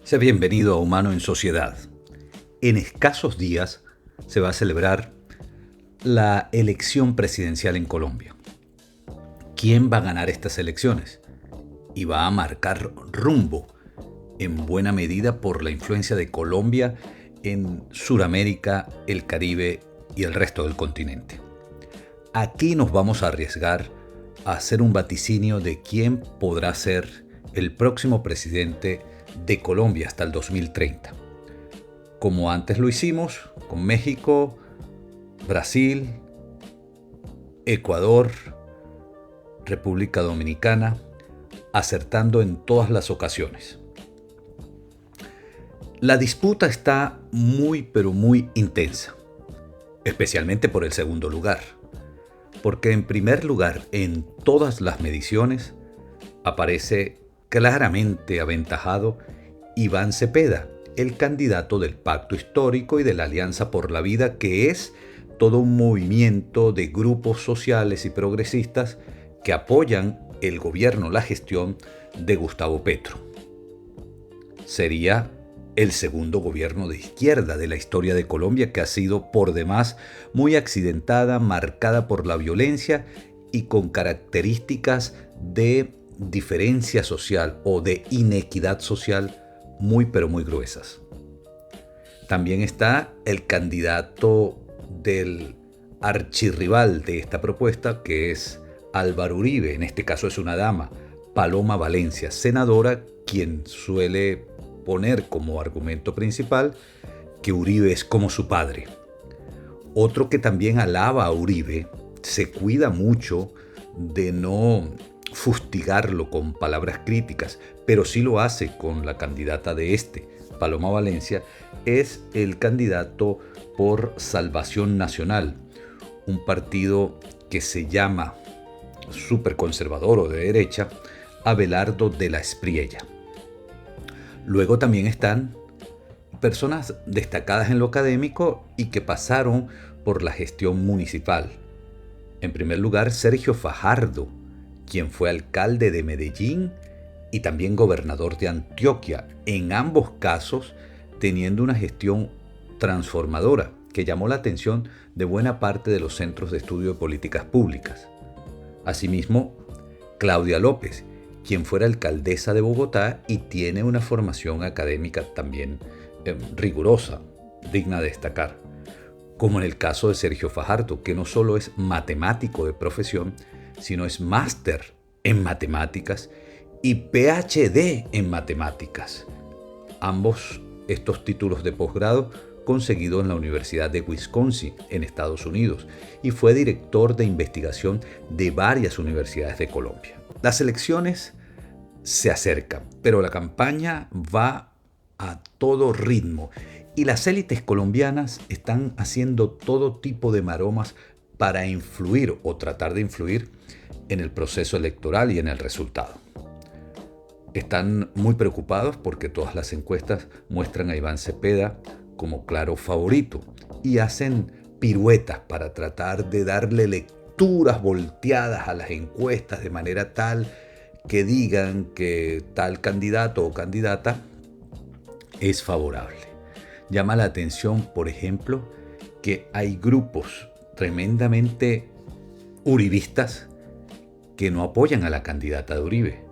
Sea bienvenido a Humano en Sociedad. En escasos días se va a celebrar la elección presidencial en Colombia. ¿Quién va a ganar estas elecciones? Y va a marcar rumbo, en buena medida por la influencia de Colombia en Sudamérica, el Caribe y el resto del continente. Aquí nos vamos a arriesgar a hacer un vaticinio de quién podrá ser el próximo presidente de Colombia hasta el 2030. Como antes lo hicimos con México, Brasil, Ecuador, República Dominicana, acertando en todas las ocasiones. La disputa está muy pero muy intensa, especialmente por el segundo lugar, porque en primer lugar en todas las mediciones aparece claramente aventajado Iván Cepeda, el candidato del Pacto Histórico y de la Alianza por la Vida, que es todo un movimiento de grupos sociales y progresistas que apoyan el gobierno, la gestión de Gustavo Petro. Sería el segundo gobierno de izquierda de la historia de Colombia, que ha sido por demás muy accidentada, marcada por la violencia y con características de diferencia social o de inequidad social muy pero muy gruesas. También está el candidato del archirrival de esta propuesta, que es Álvaro Uribe, en este caso es una dama, Paloma Valencia, senadora, quien suele poner como argumento principal que Uribe es como su padre. Otro que también alaba a Uribe, se cuida mucho de no fustigarlo con palabras críticas, pero sí lo hace con la candidata de Paloma Valencia, es el candidato por Salvación Nacional, un partido que se llama súper conservador o de derecha, Abelardo de la Espriella. Luego también están personas destacadas en lo académico y que pasaron por la gestión municipal. En primer lugar, Sergio Fajardo, quien fue alcalde de Medellín y también gobernador de Antioquia, en ambos casos teniendo una gestión transformadora que llamó la atención de buena parte de los centros de estudio de políticas públicas. Asimismo, Claudia López, quien fuera alcaldesa de Bogotá y tiene una formación académica también rigurosa, digna de destacar. Como en el caso de Sergio Fajardo, que no solo es matemático de profesión, sino es máster en matemáticas y PhD en matemáticas. Ambos estos títulos de posgrado conseguidos en la Universidad de Wisconsin, en Estados Unidos, y fue director de investigación de varias universidades de Colombia. Las elecciones se acercan, pero la campaña va a todo ritmo y las élites colombianas están haciendo todo tipo de maromas para influir o tratar de influir en el proceso electoral y en el resultado. Están muy preocupados porque todas las encuestas muestran a Iván Cepeda como claro favorito y hacen piruetas para tratar de darle lecturas volteadas a las encuestas de manera tal que digan que tal candidato o candidata es favorable. Llama la atención, por ejemplo, que hay grupos tremendamente uribistas que no apoyan a la candidata de Uribe.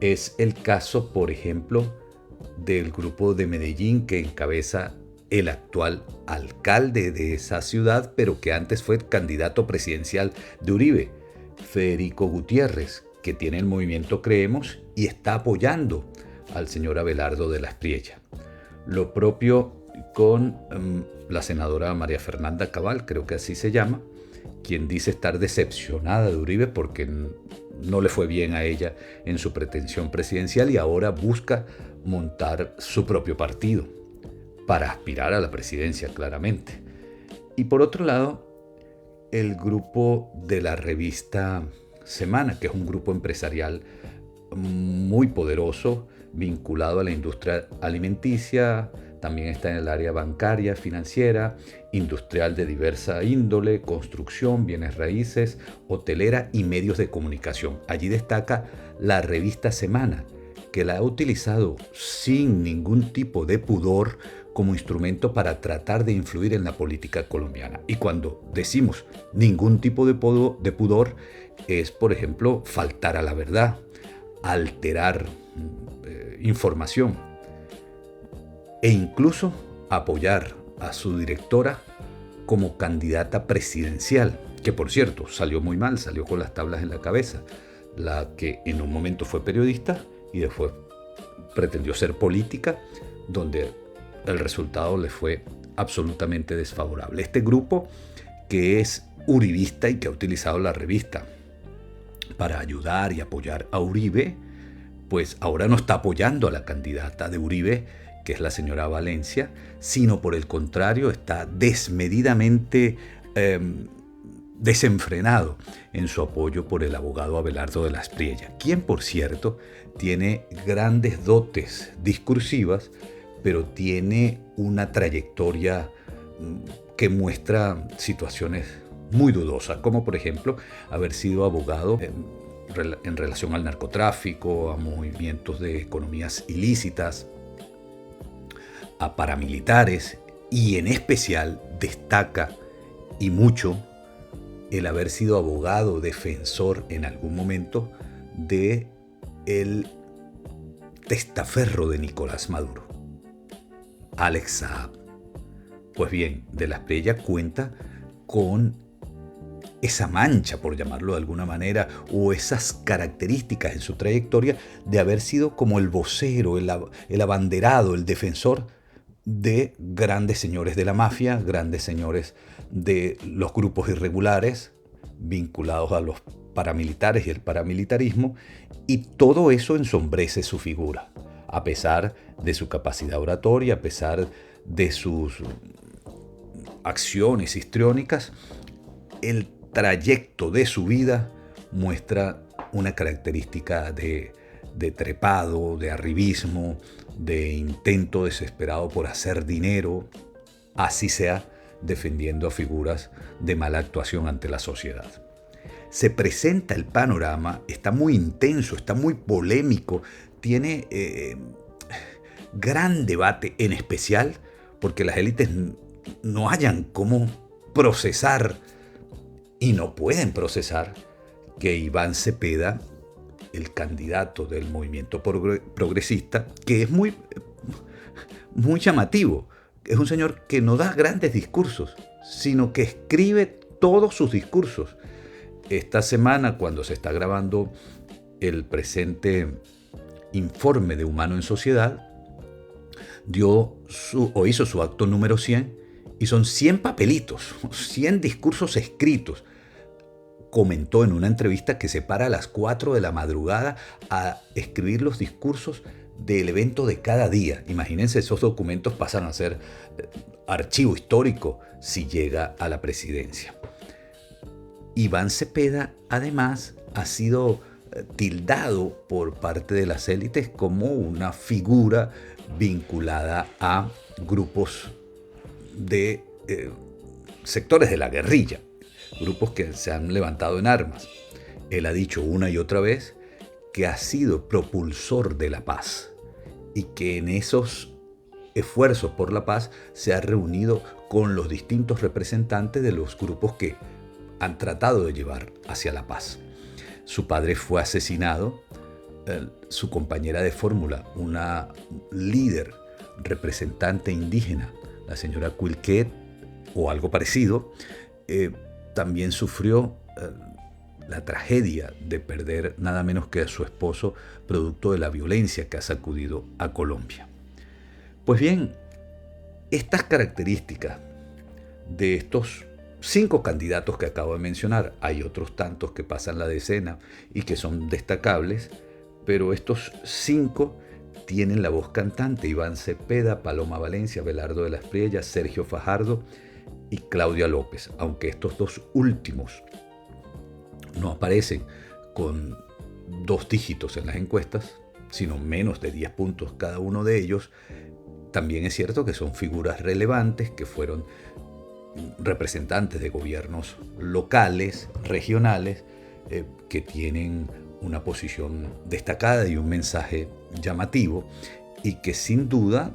Es el caso, por ejemplo, del grupo de Medellín que encabeza el actual alcalde de esa ciudad, pero que antes fue candidato presidencial de Uribe, Federico Gutiérrez, que tiene el movimiento Creemos y está apoyando al señor Abelardo de la Espriella. Lo propio con la senadora María Fernanda Cabal, creo que así se llama, quien dice estar decepcionada de Uribe porque no le fue bien a ella en su pretensión presidencial y ahora busca montar su propio partido para aspirar a la presidencia, claramente. Y por otro lado, el grupo de la revista Semana, que es un grupo empresarial muy poderoso, vinculado a la industria alimenticia, también está en el área bancaria, financiera, industrial de diversa índole, construcción, bienes raíces, hotelera y medios de comunicación. Allí destaca la revista Semana, que la ha utilizado sin ningún tipo de pudor como instrumento para tratar de influir en la política colombiana. Y cuando decimos ningún tipo de pudor, es, por ejemplo, faltar a la verdad, alterar información e incluso apoyar a su directora como candidata presidencial, que por cierto salió muy mal, salió con las tablas en la cabeza, la que en un momento fue periodista y después pretendió ser política, donde el resultado le fue absolutamente desfavorable. Este grupo, que es uribista y que ha utilizado la revista para ayudar y apoyar a Uribe, pues ahora no está apoyando a la candidata de Uribe, que es la señora Valencia, sino por el contrario está desmedidamente desenfrenado en su apoyo por el abogado Abelardo de la Espriella, quien por cierto tiene grandes dotes discursivas, pero tiene una trayectoria que muestra situaciones muy dudosas, como por ejemplo haber sido abogado en relación al narcotráfico, a movimientos de economías ilícitas, a paramilitares, y en especial destaca y mucho el haber sido abogado defensor en algún momento de el testaferro de Nicolás Maduro, Alex Saab. Pues bien, de la Espriella cuenta con esa mancha, por llamarlo de alguna manera, o esas características en su trayectoria de haber sido como el vocero, el abanderado, el defensor de grandes señores de la mafia, grandes señores de los grupos irregulares vinculados a los paramilitares y el paramilitarismo, y todo eso ensombrece su figura, a pesar de su capacidad oratoria, a pesar de sus acciones histriónicas. El trayecto de su vida muestra una característica de trepado, de arribismo, de intento desesperado por hacer dinero, así sea defendiendo a figuras de mala actuación ante la sociedad. Se presenta el panorama, está muy intenso, está muy polémico, tiene gran debate, en especial porque las élites no hallan cómo procesar y no pueden procesar que Iván Cepeda, el candidato del movimiento progresista, que es muy llamativo, es un señor que no da grandes discursos, sino que escribe todos sus discursos. Esta semana, cuando se está grabando el presente informe de Humano en Sociedad, hizo su acto número 100 y son 100 papelitos, 100 discursos escritos. Comentó en una entrevista que se para a las 4 de la madrugada a escribir los discursos del evento de cada día. Imagínense, esos documentos pasan a ser archivo histórico si llega a la presidencia. Iván Cepeda, además, ha sido tildado por parte de las élites como una figura vinculada a grupos de sectores de la guerrilla, grupos que se han levantado en armas. Él ha dicho una y otra vez que ha sido propulsor de la paz y que en esos esfuerzos por la paz se ha reunido con los distintos representantes de los grupos que han tratado de llevar hacia la paz. Su padre fue asesinado, su compañera de fórmula, una líder representante indígena, la señora Quilquet, o algo parecido, también sufrió la tragedia de perder nada menos que a su esposo producto de la violencia que ha sacudido a Colombia. Pues bien, estas características de estos 5 candidatos que acabo de mencionar, hay otros tantos que pasan la decena y que son destacables, pero estos 5 tienen la voz cantante: Iván Cepeda, Paloma Valencia, Abelardo de la Espriella, Sergio Fajardo y Claudia López, aunque estos 2 últimos no aparecen con 2 dígitos en las encuestas, sino menos de 10 puntos cada uno de ellos. También es cierto que son figuras relevantes, que fueron representantes de gobiernos locales, regionales, que tienen una posición destacada y un mensaje llamativo y que sin duda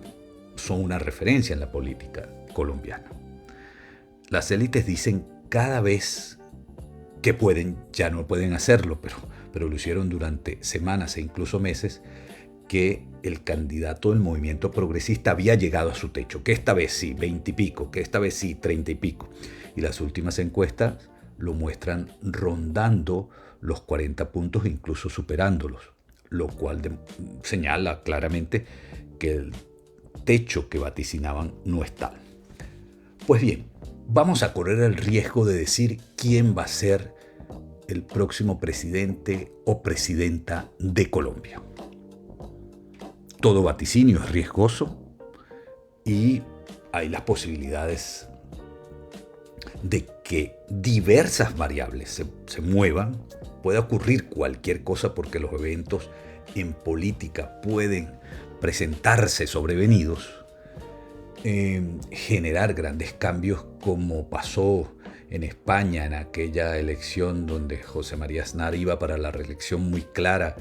son una referencia en la política colombiana. Las élites dicen cada vez que pueden, ya no pueden hacerlo, pero lo hicieron durante semanas e incluso meses, que el candidato del movimiento progresista había llegado a su techo, que esta vez sí, 20 y pico, que esta vez sí, 30 y pico. Y las últimas encuestas lo muestran rondando los 40 puntos e incluso superándolos, lo cual señala claramente que el techo que vaticinaban no es tal. Pues bien, vamos a correr el riesgo de decir quién va a ser el próximo presidente o presidenta de Colombia. Todo vaticinio es riesgoso y hay las posibilidades de que diversas variables se muevan. Puede ocurrir cualquier cosa porque los eventos en política pueden presentarse sobrevenidos, generar grandes cambios como pasó en España en aquella elección donde José María Aznar iba para la reelección muy clara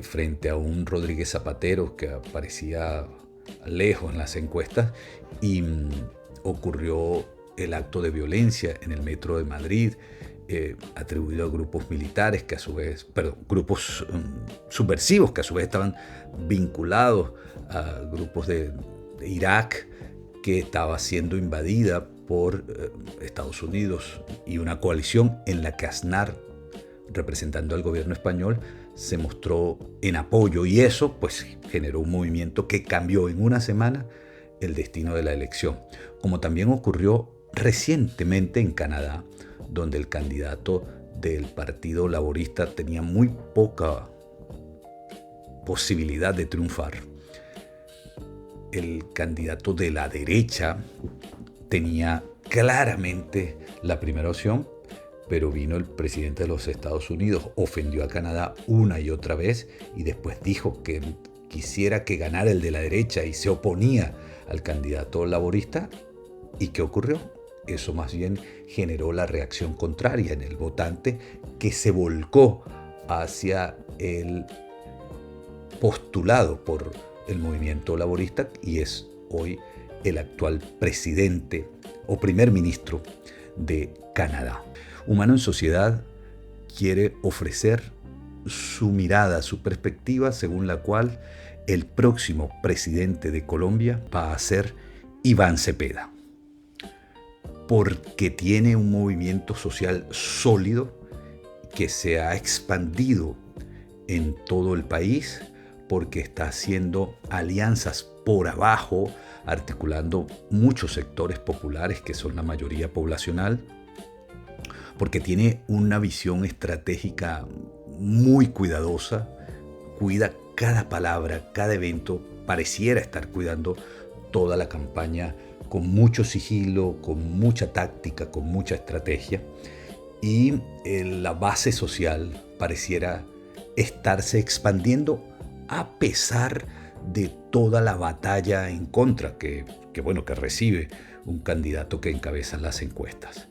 frente a un Rodríguez Zapatero que aparecía lejos en las encuestas y ocurrió el acto de violencia en el metro de Madrid atribuido a grupos militares que a su vez, grupos subversivos que a su vez estaban vinculados a grupos de Irak que estaba siendo invadida por Estados Unidos y una coalición en la que Aznar, representando al gobierno español, se mostró en apoyo y eso pues generó un movimiento que cambió en una semana el destino de la elección, como también ocurrió recientemente en Canadá, donde el candidato del Partido Laborista tenía muy poca posibilidad de triunfar. El candidato de la derecha tenía claramente la primera opción, pero vino el presidente de los Estados Unidos, ofendió a Canadá una y otra vez y después dijo que quisiera que ganara el de la derecha y se oponía al candidato laborista. ¿Y qué ocurrió? Eso más bien generó la reacción contraria en el votante que se volcó hacia el postulado por el movimiento laborista y es hoy el actual presidente o primer ministro de Canadá. Humano en Sociedad quiere ofrecer su mirada, su perspectiva según la cual el próximo presidente de Colombia va a ser Iván Cepeda, porque tiene un movimiento social sólido que se ha expandido en todo el país, porque está haciendo alianzas por abajo, articulando muchos sectores populares que son la mayoría poblacional, porque tiene una visión estratégica muy cuidadosa, cuida cada palabra, cada evento, pareciera estar cuidando toda la campaña con mucho sigilo, con mucha táctica, con mucha estrategia, y la base social pareciera estarse expandiendo a pesar de toda la batalla en contra que recibe un candidato que encabeza las encuestas.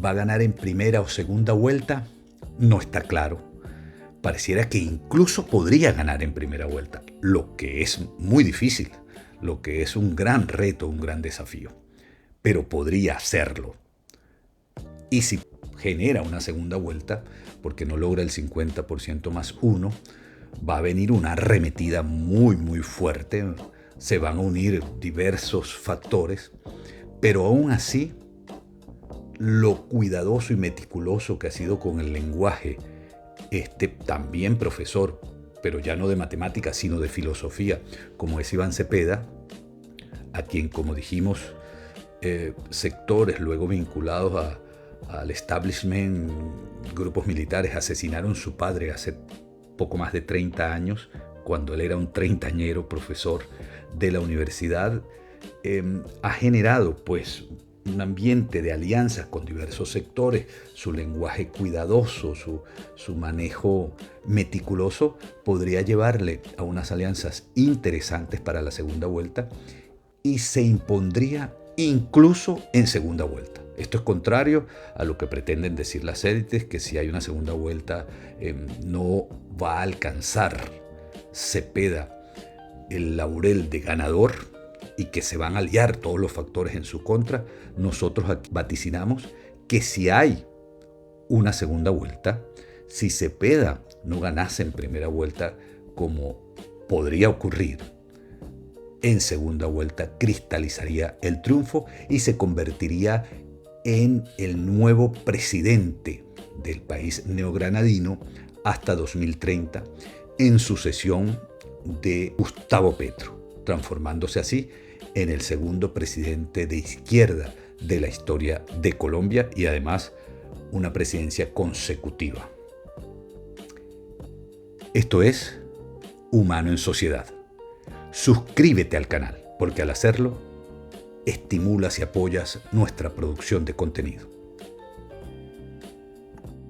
¿Va a ganar en primera o segunda vuelta? No está claro. Pareciera que incluso podría ganar en primera vuelta, lo que es muy difícil, lo que es un gran reto, un gran desafío. Pero podría hacerlo. Y si genera una segunda vuelta, porque no logra el 50% más uno, va a venir una arremetida muy, muy fuerte. Se van a unir diversos factores, pero aún así, lo cuidadoso y meticuloso que ha sido con el lenguaje también profesor, pero ya no de matemáticas, sino de filosofía, como es Iván Cepeda, a quien, como dijimos, sectores luego vinculados al establishment, grupos militares, asesinaron a su padre hace poco más de 30 años, cuando él era un treintañero profesor de la universidad, ha generado pues un ambiente de alianzas con diversos sectores, su lenguaje cuidadoso, su manejo meticuloso podría llevarle a unas alianzas interesantes para la segunda vuelta y se impondría incluso en segunda vuelta. Esto es contrario a lo que pretenden decir las élites, que si hay una segunda vuelta no va a alcanzar Cepeda el laurel de ganador y que se van a aliar todos los factores en su contra, nosotros aquí vaticinamos que si hay una segunda vuelta, si Cepeda no ganase en primera vuelta como podría ocurrir, en segunda vuelta cristalizaría el triunfo y se convertiría en el nuevo presidente del país neogranadino hasta 2030, en sucesión de Gustavo Petro, transformándose así en el segundo presidente de izquierda de la historia de Colombia y además una presidencia consecutiva. Esto es Humano en Sociedad. Suscríbete al canal, porque al hacerlo, estimulas y apoyas nuestra producción de contenido.